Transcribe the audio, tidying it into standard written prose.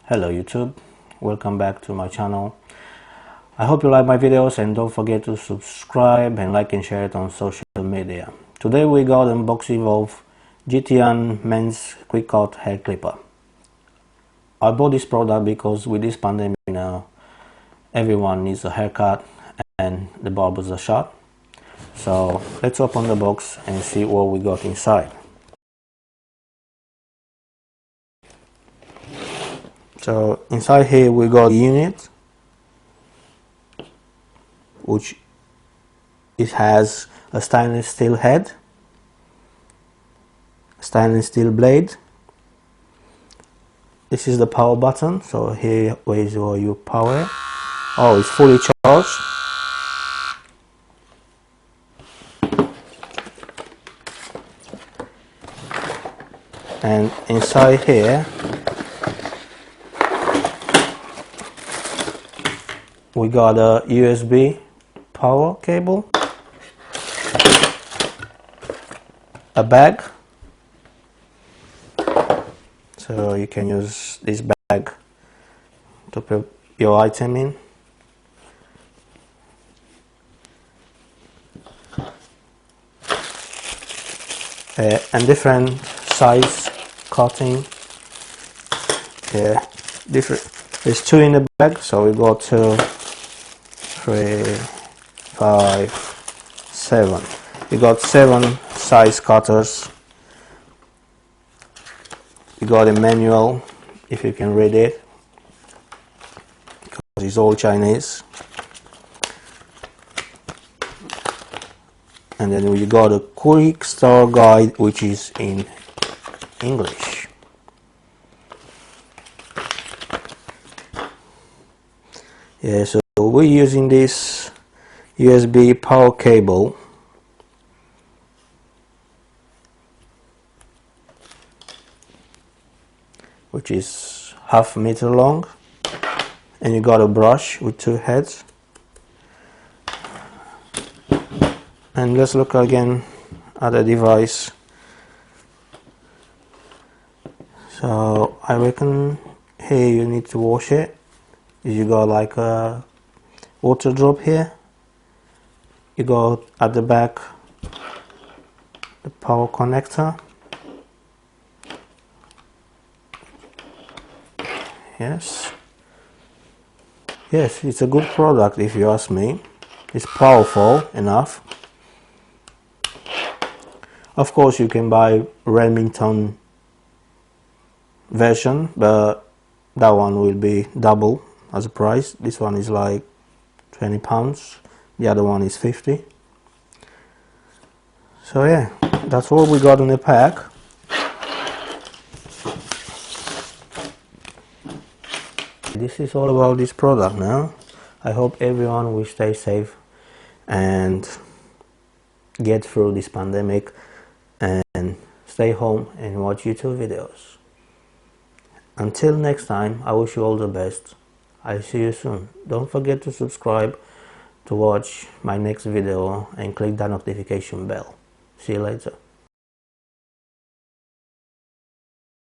Hello YouTube, welcome back to my channel. I hope you like my videos and don't forget to subscribe and like and share it on social media. Today we got unboxing of GTN Men's Quick Cut Hair Clipper. I bought this product because with this pandemic now everyone needs a haircut and the barbers are shut. So let's open the box and see what we got inside. So inside here we got a unit which it has a stainless steel head, stainless steel blade. This is the power button, so here is where you power. Oh, it's fully charged. And inside here we got a USB power cable, a bag, so you can use this bag to put your item in, and different size cutting. There's two in the bag, so we got 2, 3, 5, 7. We got 7 size cutters. We got a manual, if you can read it, because it's all Chinese. And then we got a quick start guide which is in English. Yeah, so we're using this USB power cable which is half a meter long, and you got a brush with 2 heads. And let's look again at the device. So I reckon here you need to wash it. You got like a water drop here. You got at the back the power connector. Yes, it's a good product if you ask me. It's powerful enough. Of course you can buy Remington version, but that one will be double as a price. This one is like £20, the other one is 50. So yeah, that's what we got in the pack. This is all about this product now. I hope everyone will stay safe and get through this pandemic and stay home and watch YouTube videos. Until next time, I wish you all the best. I'll see you soon. Don't forget to subscribe to watch my next video and click that notification bell. See you later.